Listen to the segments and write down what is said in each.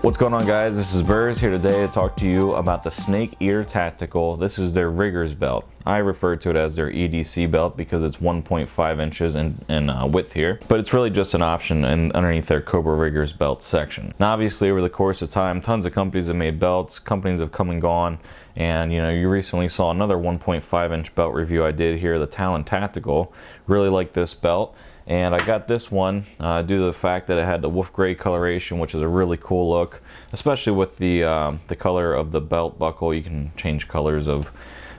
What's going on, guys? This is Berz here today to talk to you about the Snake Ear Tactical. This is their Riggers belt. I refer to it as their EDC belt because it's 1.5 inches in width here, but it's really just an option underneath their Cobra Riggers belt section. Now obviously over the course of time, tons of companies have made belts, companies have come and gone, and you recently saw another 1.5 inch belt review I did here, the Talon Tactical. Really like this belt. And I got this one due to the fact that it had the wolf gray coloration, which is a really cool look, especially with the color of the belt buckle. You can change colors of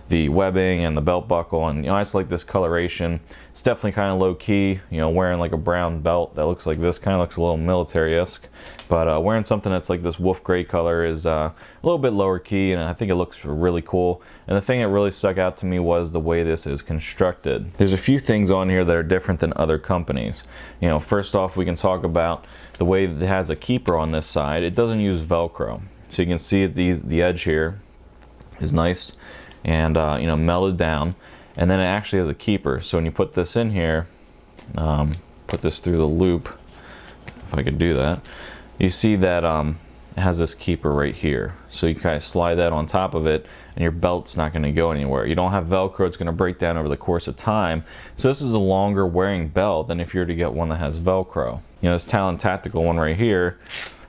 the webbing and the belt buckle, and I just like this coloration. It's definitely kind of low key, wearing like a brown belt that looks like this, kind of looks a little military-esque, but wearing something that's like this wolf gray color is a little bit lower key, and I think it looks really cool. And the thing that really stuck out to me was the way this is constructed. There's a few things on here that are different than other companies. First off, we can talk about the way that it has a keeper on this side. It doesn't use Velcro, so you can see the edge here is nice and melted down, and then it actually has a keeper. So when you put this in here, put this through the loop, if I could do that, you see that it has this keeper right here. So you kind of slide that on top of it, and your belt's not going to go anywhere. You don't have Velcro, it's going to break down over the course of time. So this is a longer wearing belt than if you were to get one that has Velcro. This Talon Tactical one right here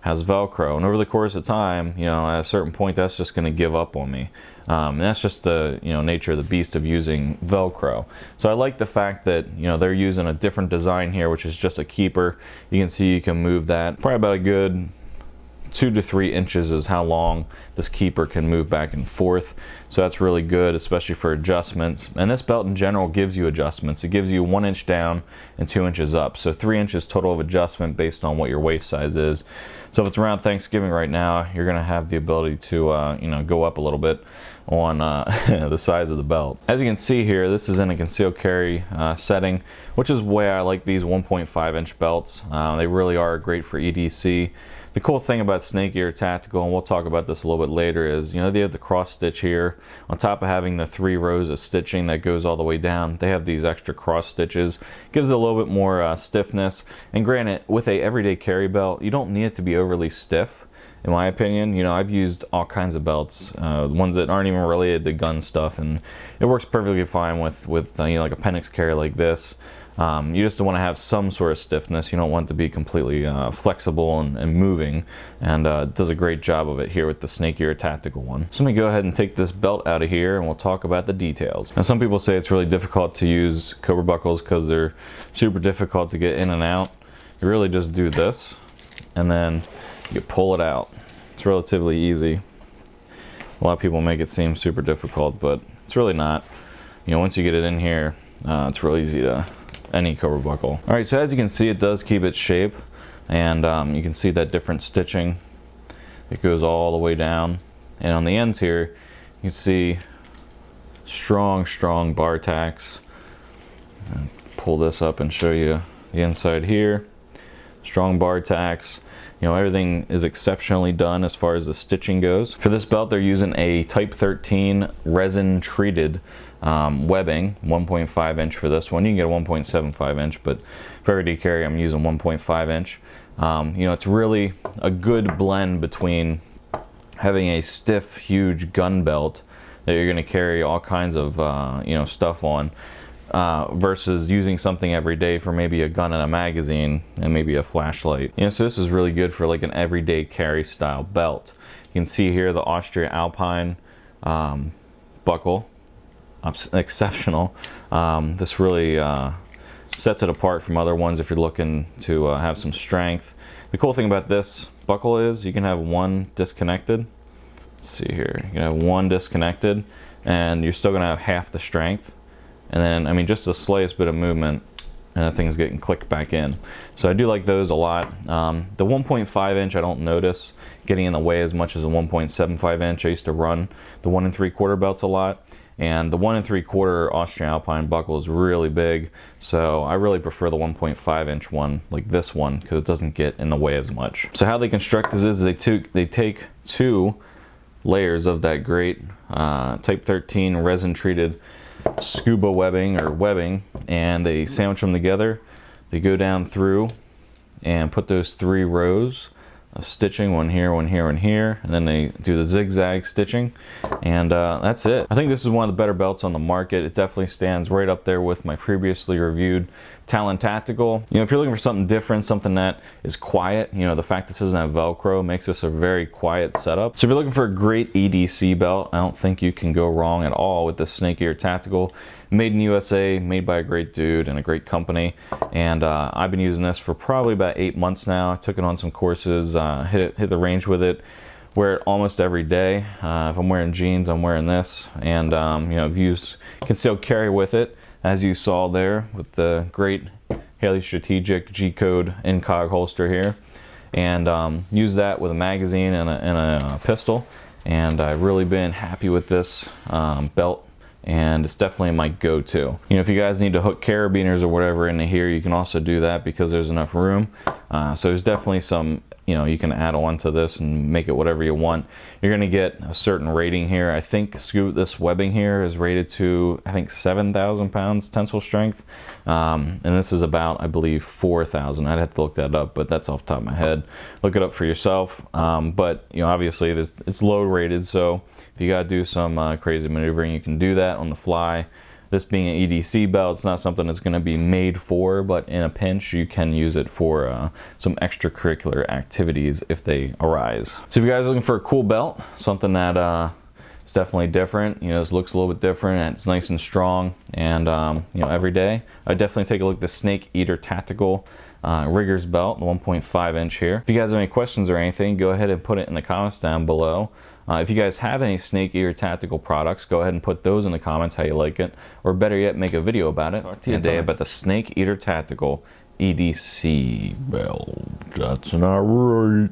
has Velcro, and over the course of time, at a certain point, that's just going to give up on me. And that's just the nature of the beast of using Velcro. So I like the fact that they're using a different design here, which is just a keeper. You can see you can move that probably about a good 2 to 3 inches is how long this keeper can move back and forth. So that's really good, especially for adjustments. And this belt in general gives you adjustments. It gives you 1 inch down and 2 inches up. So 3 inches total of adjustment based on what your waist size is. So if it's around Thanksgiving right now, you're gonna have the ability to go up a little bit on the size of the belt. As you can see here, this is in a concealed carry setting, which is why I like these 1.5 inch belts. They really are great for EDC. The cool thing about Snake Ear Tactical, and we'll talk about this a little bit later, is they have the cross stitch here. On top of having the 3 rows of stitching that goes all the way down, they have these extra cross stitches. Gives it a little bit more stiffness. And granted, with a everyday carry belt, you don't need it to be overly stiff. In my opinion, I've used all kinds of belts, ones that aren't even related to gun stuff, and it works perfectly fine with like a Penix carry like this. You just want to have some sort of stiffness. You don't want it to be completely flexible and moving, and it does a great job of it here with the Snake Ear Tactical one. So let me go ahead and take this belt out of here, and we'll talk about the details. Now some people say it's really difficult to use Cobra buckles because they're super difficult to get in and out. You really just do this, and then you pull it out. It's relatively easy. A lot of people make it seem super difficult, but it's really not. Once you get it in here, it's real easy to any Cobra buckle. All right, so as you can see, it does keep its shape, and you can see that different stitching. It goes all the way down, and on the ends here, you can see strong bar tacks. Pull this up and show you the inside here. Strong bar tacks. Everything is exceptionally done as far as the stitching goes. For this belt, they're using a Type 13 Resin Treated webbing, 1.5 inch for this one. You can get a 1.75 inch, but for everyday carry, I'm using 1.5 inch. It's really a good blend between having a stiff, huge gun belt that you're going to carry all kinds of stuff on, versus using something every day for maybe a gun and a magazine and maybe a flashlight. So this is really good for like an everyday carry style belt. You can see here the Austrian Alpine buckle, exceptional. This really sets it apart from other ones if you're looking to have some strength. The cool thing about this buckle is you can have one disconnected. Let's see here, you can have one disconnected and you're still gonna have half the strength. And then, just the slightest bit of movement and the thing's getting clicked back in. So I do like those a lot. The 1.5 inch I don't notice getting in the way as much as a 1.75 inch. I used to run the 1 3/4 belts a lot, and the 1 3/4 Austrian Alpine buckle is really big. So I really prefer the 1.5 inch one, like this one, because it doesn't get in the way as much. So how they construct this is they take 2 layers of that great Type 13 Resin Treated scuba webbing and they sandwich them together. They go down through and put those 3 rows of stitching, one here, one here, one here, and then they do the zigzag stitching, and that's it. I think this is one of the better belts on the market. It definitely stands right up there with my previously reviewed Talon Tactical. You know, if you're looking for something different, something that is quiet, you know, the fact this doesn't have Velcro makes this a very quiet setup. So if you're looking for a great EDC belt, I don't think you can go wrong at all with this Snake Eater Tactical. Made in USA, made by a great dude and a great company, and I've been using this for probably about 8 months now. I took it on some courses, hit the range with it, wear it almost every day. If I'm wearing jeans, I'm wearing this, and you know, use concealed carry with it, as you saw there with the great Haley Strategic G-code incog holster here, and use that with a magazine and a pistol, and I've really been happy with this belt. And it's definitely my go-to. You know, if you guys need to hook carabiners or whatever into here, you can also do that because there's enough room. So there's definitely some, you know, you can add on to this and make it whatever you want. You're gonna get a certain rating here. I think this webbing here is rated to, I think, 7,000 pounds tensile strength. And this is about, I believe, 4,000. I'd have to look that up, but that's off the top of my head. Look it up for yourself. But, you know, obviously it's low rated, so if you gotta do some crazy maneuvering, you can do that on the fly. This being an EDC belt, it's not something that's gonna be made for, but in a pinch, you can use it for some extracurricular activities if they arise. So if you guys are looking for a cool belt, something that is definitely different, you know, this looks a little bit different, and it's nice and strong, and you know, every day, I definitely take a look at the Snake Eater Tactical Riggers belt, the 1.5 inch here. If you guys have any questions or anything, go ahead and put it in the comments down below. If you guys have any Snake Eater Tactical products, go ahead and put those in the comments, how you like it, or better yet, make a video about it. Talk to you today about the Snake Eater Tactical EDC belt. That's not right.